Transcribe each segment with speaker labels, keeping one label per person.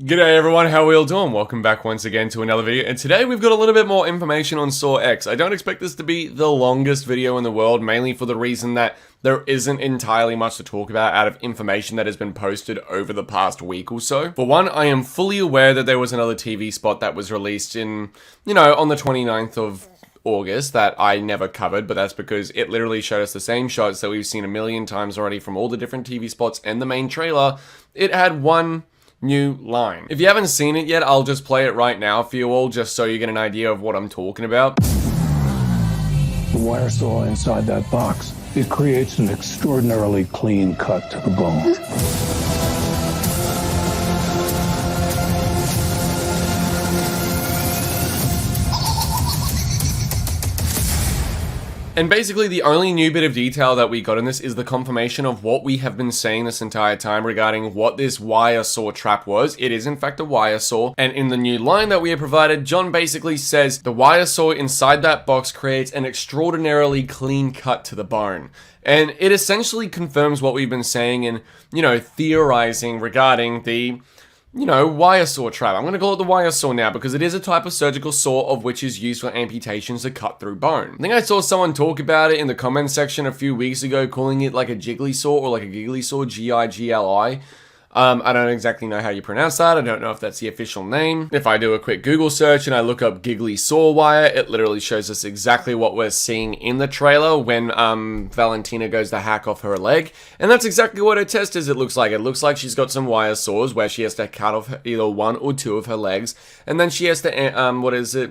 Speaker 1: G'day everyone, how are we all doing? Welcome back once again to another video, and today we've got a little bit more information on Saw X. I don't expect this to be the longest video in the world, mainly for the reason that there isn't entirely much to talk about out of information that has been posted over the past week or so. For one, I am fully aware that there was another TV spot that was released in, on the 29th of August that I never covered, but that's because it literally showed us the same shots that we've seen a million times already from all the different TV spots and the main trailer. It had one new line. If you haven't seen it yet, I'll just play it right now for you all, just so you get an idea of what I'm talking about.
Speaker 2: The wire saw inside that box, it creates an extraordinarily clean cut to the bone.
Speaker 1: And basically the only new bit of detail that we got in this is the confirmation of what we have been saying this entire time regarding what this wire saw trap was. It is in fact a wire saw, and in the new line that we have provided, John basically says the wire saw inside that box creates an extraordinarily clean cut to the bone. And it essentially confirms what we've been saying and, theorizing regarding the wire saw trap. I'm going to call it the wire saw now because it is a type of surgical saw of which is used for amputations to cut through bone. I think I saw someone talk about it in the comment section a few weeks ago, calling it like a jiggly saw or like a giggly saw, G-I-G-L-I. I don't exactly know how you pronounce that. I don't know if that's the official name. If I do a quick Google search and I look up giggly saw wire, it literally shows us exactly what we're seeing in the trailer when Valentina goes to hack off her leg. And that's exactly what her test is, it looks like. It looks like she's got some wire saws where she has to cut off either one or two of her legs. And then she has to,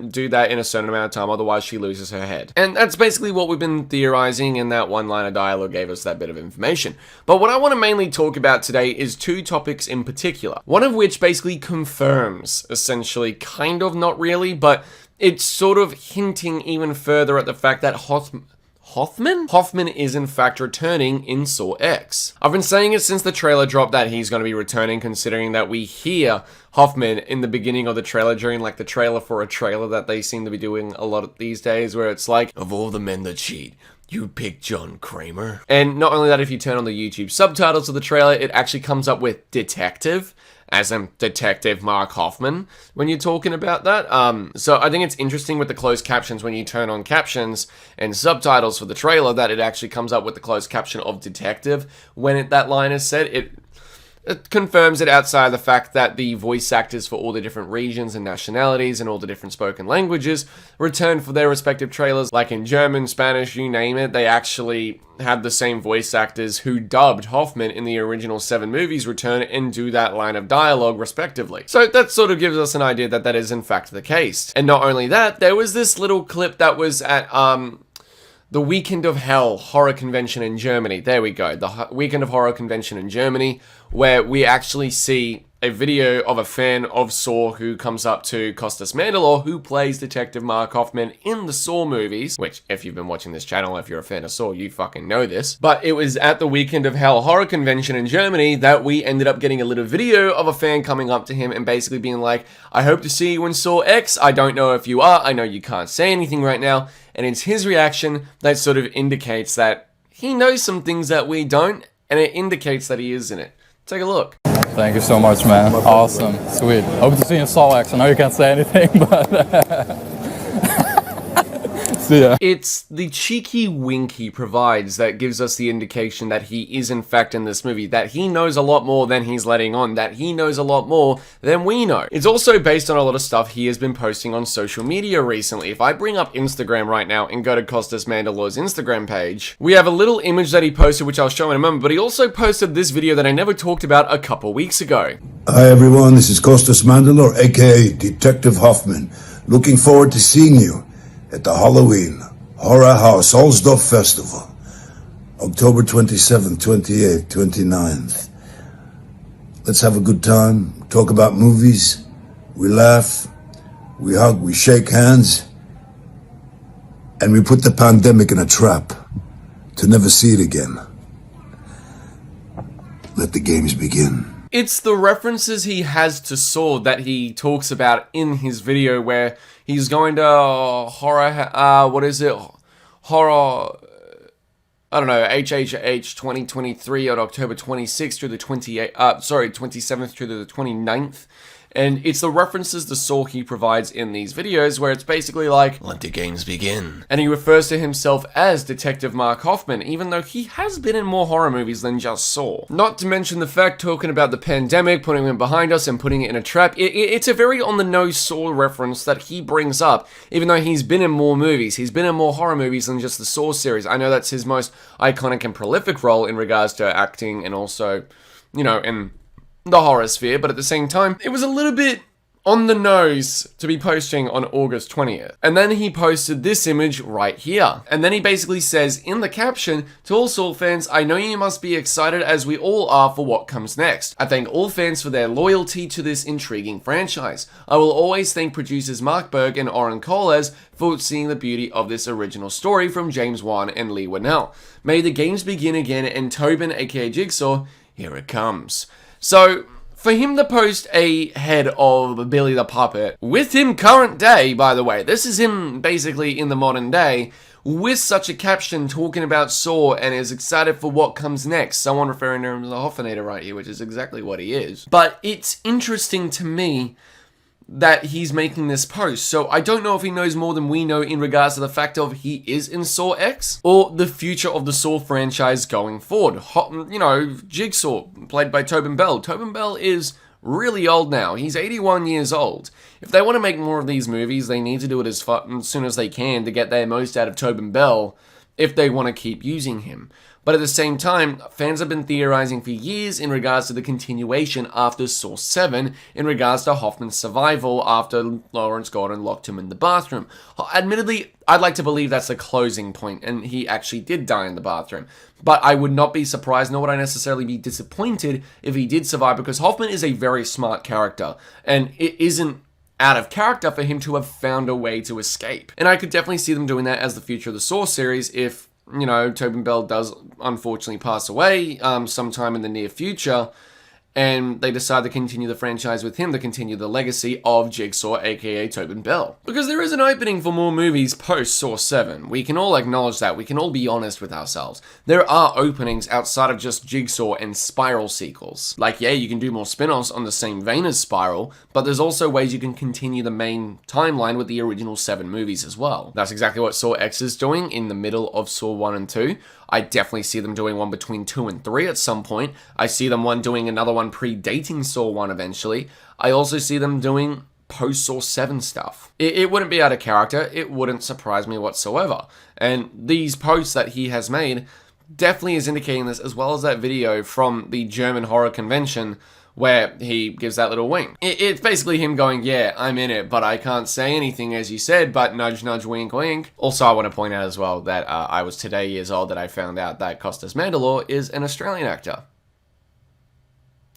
Speaker 1: do that in a certain amount of time, otherwise she loses her head. And that's basically what we've been theorizing, and that one line of dialogue gave us that bit of information. But what I want to mainly talk about today is two topics in particular. One of which basically confirms, essentially, kind of, not really, but it's sort of hinting even further at the fact that Hoffman is in fact returning in Saw X. I've been saying it since the trailer dropped that he's going to be returning, considering that we hear Hoffman in the beginning of the trailer during like the trailer for a trailer that they seem to be doing a lot these days, where it's like, of all the men that cheat, you pick John Kramer. And not only that, if you turn on the YouTube subtitles of the trailer, it actually comes up with detective, as in Detective Mark Hoffman, when you're talking about that. So I think it's interesting with the closed captions when you turn on captions and subtitles for the trailer that it actually comes up with the closed caption of detective when that line is said. It confirms it outside of the fact that the voice actors for all the different regions and nationalities and all the different spoken languages return for their respective trailers. Like in German, Spanish, you name it, they actually had the same voice actors who dubbed Hoffman in the original 7 movies return and do that line of dialogue respectively. So that sort of gives us an idea that that is in fact the case. And not only that, there was this little clip that was at the Weekend of Hell horror convention in Germany. There we go. The Weekend of Horror convention in Germany, where we actually see a video of a fan of Saw who comes up to Costas Mandylor, who plays Detective Mark Hoffman in the Saw movies, which, if you've been watching this channel, if you're a fan of Saw, you fucking know this. But it was at the Weekend of Hell horror convention in Germany that we ended up getting a little video of a fan coming up to him and basically being like, I hope to see you in Saw X. I don't know if you are. I know you can't say anything right now. And it's his reaction that sort of indicates that he knows some things that we don't, and it indicates that he is in it. Take a look.
Speaker 3: Thank you so much, man. Awesome. Sweet. Hope to see you in Saw X. I know you can't say anything, but... See ya.
Speaker 1: It's the cheeky wink he provides that gives us the indication that he is in fact in this movie, that he knows a lot more than he's letting on, that he knows a lot more than we know. It's also based on a lot of stuff he has been posting on social media recently. If I bring up Instagram right now and go to Costas Mandylor's Instagram page, we have a little image that he posted, which I'll show in a moment, but he also posted this video that I never talked about a couple weeks ago.
Speaker 4: Hi everyone, this is Costas Mandylor, aka Detective Hoffman. Looking forward to seeing you at the Halloween Horror House Allsdorf Festival, October 27th, 28th, 29th. Let's have a good time, talk about movies, we laugh, we hug, we shake hands, and we put the pandemic in a trap to never see it again. Let the games begin.
Speaker 1: It's the references he has to Saw that he talks about in his video where he's going to horror, HHH 2023 on October 26th through the 27th through the 29th. And it's the references to Saw he provides in these videos where it's basically like, let the games begin. And he refers to himself as Detective Mark Hoffman, even though he has been in more horror movies than just Saw. Not to mention the fact, talking about the pandemic, putting it behind us and putting it in a trap, it's a very on-the-nose Saw reference that he brings up, even though he's been in more movies. He's been in more horror movies than just the Saw series. I know that's his most iconic and prolific role in regards to acting and also, you know, in the horror sphere, but at the same time, it was a little bit on the nose to be posting on August 20th. And then he posted this image right here. And then he basically says in the caption, to all Saw fans, I know you must be excited as we all are for what comes next. I thank all fans for their loyalty to this intriguing franchise. I will always thank producers Mark Berg and Oren Coles for seeing the beauty of this original story from James Wan and Lee Winnell. May the games begin again, and Tobin, aka Jigsaw, here it comes. So, for him to post a head of Billy the Puppet, with him current day, by the way, this is him basically in the modern day, with such a caption talking about Saw and is excited for what comes next. Someone referring to him as a Hoffinator right here, which is exactly what he is. But it's interesting to me that he's making this post. So I don't know if he knows more than we know in regards to the fact of he is in Saw X or the future of the Saw franchise going forward. You know, Jigsaw, played by Tobin Bell. Tobin Bell is really old now. He's 81 years old. If they want to make more of these movies, they need to do it as soon as they can to get their most out of Tobin Bell if they want to keep using him. But at the same time, fans have been theorizing for years in regards to the continuation after Saw 7, in regards to Hoffman's survival after Lawrence Gordon locked him in the bathroom. Admittedly, I'd like to believe that's the closing point, and he actually did die in the bathroom. But I would not be surprised, nor would I necessarily be disappointed if he did survive, because Hoffman is a very smart character, and it isn't out of character for him to have found a way to escape. And I could definitely see them doing that as the future of the Saw series if, you know, Tobin Bell does unfortunately pass away sometime in the near future, and they decide to continue the franchise with him, to continue the legacy of Jigsaw, aka Tobin Bell. Because there is an opening for more movies post Saw 7. We can all acknowledge that. We can all be honest with ourselves. There are openings outside of just Jigsaw and Spiral sequels. Like, yeah, you can do more spin-offs on the same vein as Spiral, but there's also ways you can continue the main timeline with the original 7 movies as well. That's exactly what Saw X is doing in the middle of Saw 1 and 2. I definitely see them doing one between 2 and 3 at some point. I see them doing another one predating Saw 1 eventually. I also see them doing post-Saw 7 stuff. It wouldn't be out of character. It wouldn't surprise me whatsoever. And these posts that he has made definitely is indicating this, as well as that video from the German horror convention where he gives that little wink. It's basically him going, yeah, I'm in it, but I can't say anything as you said, but nudge, nudge, wink, wink. Also, I want to point out as well that I was today years old that I found out that Costas Mandylor is an Australian actor.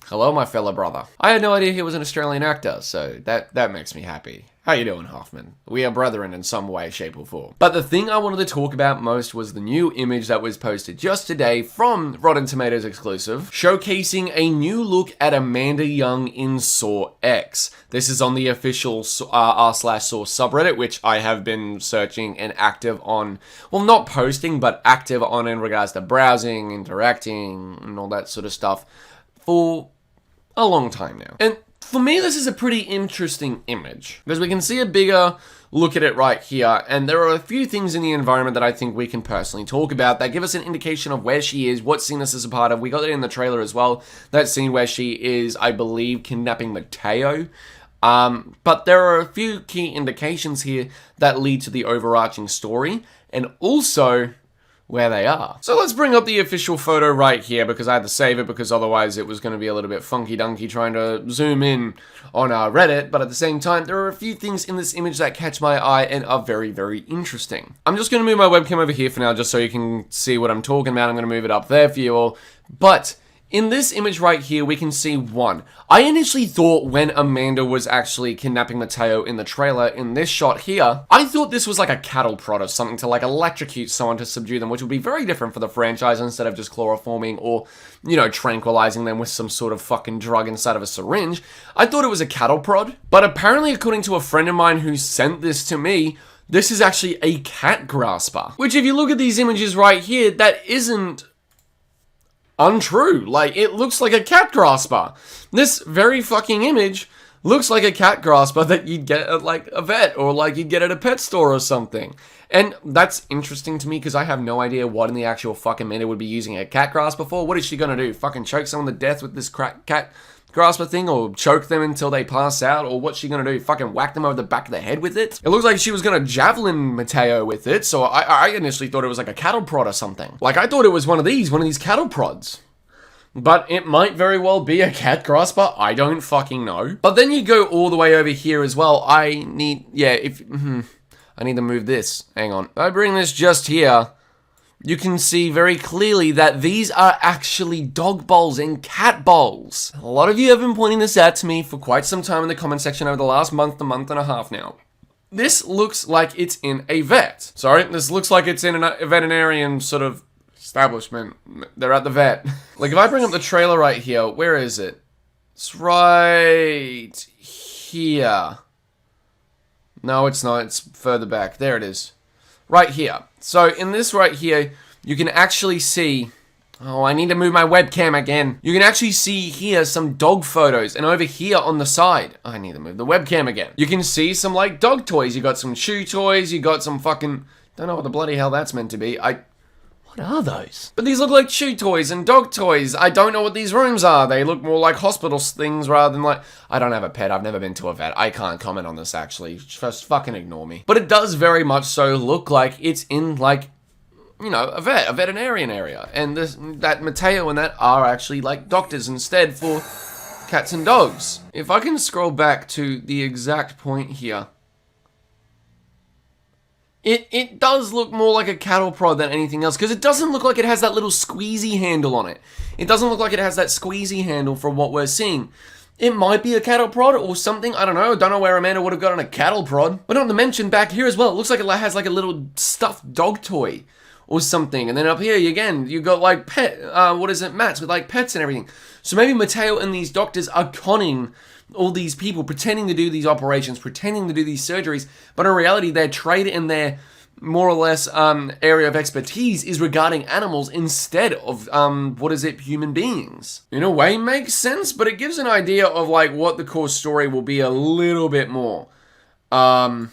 Speaker 1: Hello, my fellow brother. I had no idea he was an Australian actor, so that makes me happy. How you doing, Hoffman? We are brethren in some way, shape, or form. But the thing I wanted to talk about most was the new image that was posted just today from Rotten Tomatoes exclusive, showcasing a new look at Amanda Young in Saw X. This is on the official r/Saw subreddit, which I have been searching and active on, well, not posting, but active on in regards to browsing, interacting, and all that sort of stuff for a long time now. And for me, this is a pretty interesting image, because we can see a bigger look at it right here, and there are a few things in the environment that I think we can personally talk about that give us an indication of where she is, what scene this is a part of. We got it in the trailer as well, that scene where she is, I believe, kidnapping Mateo. But there are a few key indications here that lead to the overarching story, and also where they are. So let's bring up the official photo right here, because I had to save it, because otherwise it was going to be a little bit funky-dunky trying to zoom in on Reddit. But at the same time, there are a few things in this image that catch my eye and are very, very interesting. I'm just going to move my webcam over here for now, just so you can see what I'm talking about. I'm going to move it up there for you all. But in this image right here, we can see one. I initially thought when Amanda was actually kidnapping Mateo in the trailer, in this shot here, I thought this was like a cattle prod or something to like electrocute someone to subdue them, which would be very different for the franchise instead of just chloroforming or, you know, tranquilizing them with some sort of fucking drug inside of a syringe. I thought it was a cattle prod, but apparently according to a friend of mine who sent this to me, this is actually a cat grasper. Which if you look at these images right here, that isn't untrue. Like, it looks like a cat grasper. This very fucking image looks like a cat grasper that you'd get at like a vet or like you'd get at a pet store or something. And that's interesting to me because I have no idea what in the actual fucking minute would be using a cat grasper for. What is she gonna do? Fucking choke someone to death with this cat grasper thing, or choke them until they pass out, or what's she gonna do? Fucking whack them over the back of the head with it? It looks like she was gonna javelin Mateo with it, so I initially thought it was like a cattle prod or something. Like I thought it was one of these cattle prods. But it might very well be a cat grasper. I don't fucking know. But then you go all the way over here as well. I need to move this. Hang on. If I bring this just here, you can see very clearly that these are actually dog bowls and cat bowls. A lot of you have been pointing this out to me for quite some time in the comment section over the last month and a half now. This looks like it's in a vet. Sorry, this looks like it's in a veterinarian sort of establishment. They're at the vet. Like if I bring up the trailer right here, where is it? It's right here. No, it's not. It's further back. There it is. Right here. So in this right here, you can actually see... Oh, I need to move my webcam again. You can actually see here some dog photos. And over here on the side... I need to move the webcam again. You can see some, like, dog toys. You got some chew toys. You got some fucking... Don't know what the bloody hell that's meant to be. What are those? But these look like chew toys and dog toys. I don't know what these rooms are. They look more like hospital things rather than like... I don't have a pet. I've never been to a vet. I can't comment on this, actually. Just fucking ignore me. But it does very much so look like it's in, like, you know, a veterinarian area. And that Mateo and that are actually, like, doctors instead for cats and dogs. If I can scroll back to the exact point here... It does look more like a cattle prod than anything else, because it doesn't look like it has that little squeezy handle on it. It doesn't look like it has that squeezy handle from what we're seeing. It might be a cattle prod or something, I don't know where Amanda would have gotten a cattle prod. But not to mention, back here as well, it looks like it has like a little stuffed dog toy or something. And then up here, again, you got like mats with like pets and everything. So maybe Mateo and these doctors are conning all these people, pretending to do these operations, pretending to do these surgeries, but in reality, their trade and their more or less area of expertise is regarding animals instead of human beings. In a way, makes sense, but it gives an idea of like what the core story will be a little bit more. Yeah,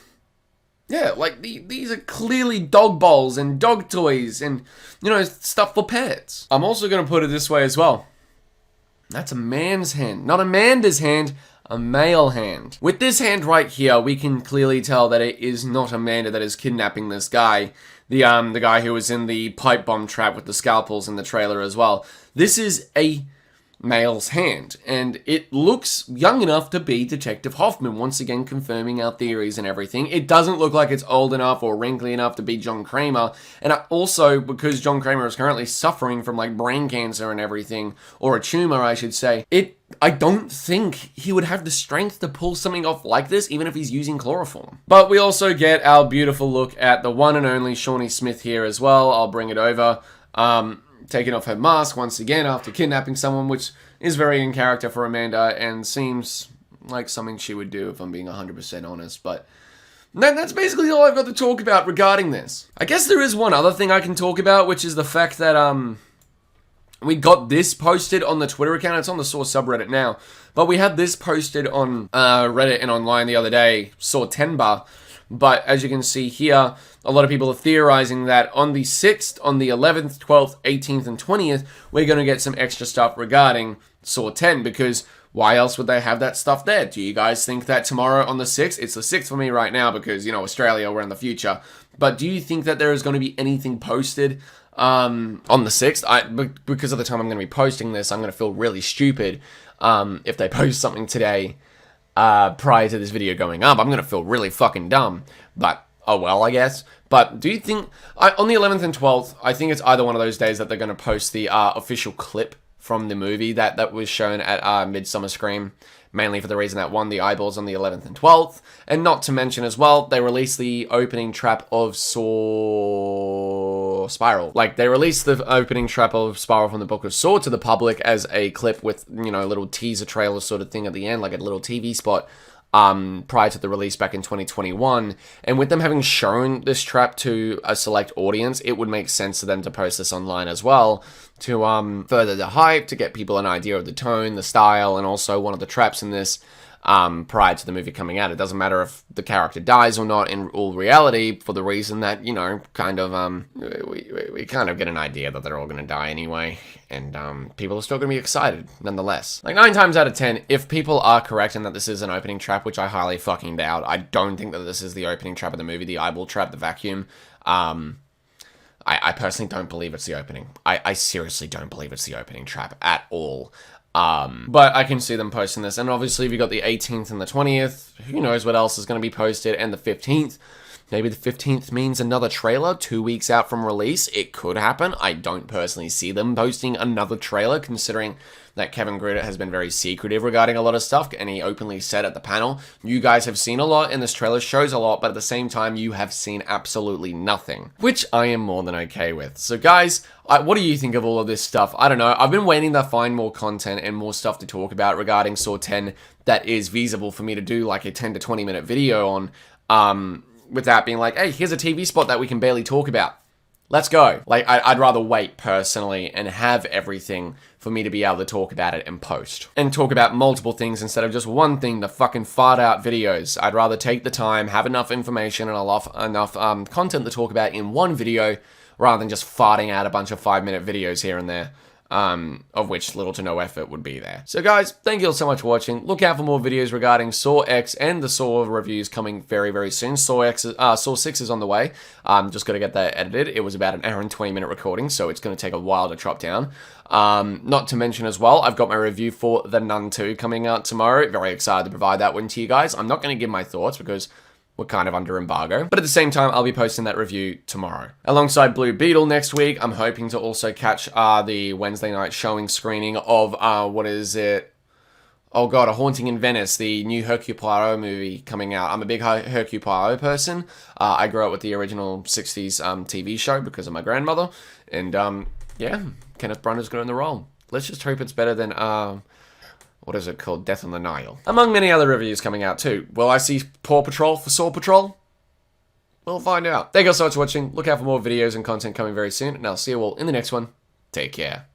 Speaker 1: like these are clearly dog bowls and dog toys and, you know, stuff for pets. I'm also going to put it this way as well. That's a man's hand, not Amanda's hand, a male hand. With this hand right here, we can clearly tell that it is not Amanda that is kidnapping this guy. The guy who was in the pipe bomb trap with the scalpels in the trailer as well. This is a male's hand, and it looks young enough to be Detective Hoffman, once again confirming our theories and everything. It doesn't look like it's old enough or wrinkly enough to be John Kramer, and also, because John Kramer is currently suffering from like brain cancer and everything, or a tumor I should say, I don't think he would have the strength to pull something off like this, even if he's using chloroform. But we also get our beautiful look at the one and only Shawnee Smith here as well. I'll bring it over. Taking off her mask once again after kidnapping someone, which is very in character for Amanda and seems like something she would do if I'm being 100% honest. But that's basically all I've got to talk about regarding this. I guess there is one other thing I can talk about, which is the fact that we got this posted on the Twitter account. It's on the Source subreddit now. But we had this posted on Reddit and online the other day, Sortenba. But as you can see here, a lot of people are theorizing that on the 6th, on the 11th, 12th, 18th, and 20th, we're going to get some extra stuff regarding Saw 10, because why else would they have that stuff there? Do you guys think that tomorrow on the 6th, it's the 6th for me right now because, you know, Australia, we're in the future, but do you think that there is going to be anything posted on the 6th? Because of the time I'm going to be posting this, I'm going to feel really stupid if they post something today prior to this video going up. I'm going to feel really fucking dumb, but oh well, I guess. But do you think, on the 11th and 12th, I think it's either one of those days that they're going to post the official clip from the movie that was shown at Midsummer Scream, mainly for the reason that, one, the eyeballs on the 11th and 12th, and not to mention as well, they released the opening trap of Saw Spiral. Like, they released the opening trap of Spiral from the Book of Saw to the public as a clip with, you know, a little teaser trailer sort of thing at the end, like a little TV spot, prior to the release back in 2021, and with them having shown this trap to a select audience, it would make sense for them to post this online as well, to further the hype, to get people an idea of the tone, the style, and also one of the traps in this prior to the movie coming out. It doesn't matter if the character dies or not in all reality, for the reason that, you know, kind of, we kind of get an idea that they're all going to die anyway, and people are still going to be excited nonetheless. Like, 9 times out of 10, if people are correct in that this is an opening trap, which I highly fucking doubt, I don't think that this is the opening trap of the movie, the eyeball trap, the vacuum. I personally don't believe it's the opening. I seriously don't believe it's the opening trap at all. But I can see them posting this, and obviously if you got the 18th and the 20th, who knows what else is going to be posted, and the 15th, maybe the 15th means another trailer 2 weeks out from release. It could happen. I don't personally see them posting another trailer, considering that Kevin Gruden has been very secretive regarding a lot of stuff, and he openly said at the panel, you guys have seen a lot, and this trailer shows a lot, but at the same time, you have seen absolutely nothing, which I am more than okay with. So guys, what do you think of all of this stuff? I don't know. I've been waiting to find more content and more stuff to talk about regarding Saw 10 that is feasible for me to do like a 10 to 20 minute video on, without being like, hey, here's a TV spot that we can barely talk about. Let's go. Like, I'd rather wait personally and have everything for me to be able to talk about it in post. And talk about multiple things instead of just one thing to fucking fart out videos. I'd rather take the time, have enough information and enough content to talk about in one video rather than just farting out a bunch of 5-minute videos here and there. Of which little to no effort would be there. So guys, thank you all so much for watching. Look out for more videos regarding Saw X and the Saw reviews coming very, very soon. Saw 6 is on the way. Just got to get that edited. It was about an hour and 20-minute recording, so it's going to take a while to chop down. Not to mention as well, I've got my review for The Nun 2 coming out tomorrow. Very excited to provide that one to you guys. I'm not going to give my thoughts because we're kind of under embargo. But at the same time, I'll be posting that review tomorrow. Alongside Blue Beetle next week, I'm hoping to also catch the Wednesday night showing screening of, what is it? Oh god, A Haunting in Venice, the new Hercule Poirot movie coming out. I'm a big Hercule Poirot person. I grew up with the original 60s TV show because of my grandmother. And yeah, Kenneth Branagh's got in the role. Let's just hope it's better than what is it called? Death on the Nile. Among many other reviews coming out too. Will I see Paw Patrol for Saw Patrol? We'll find out. Thank you all so much for watching. Look out for more videos and content coming very soon, and I'll see you all in the next one. Take care.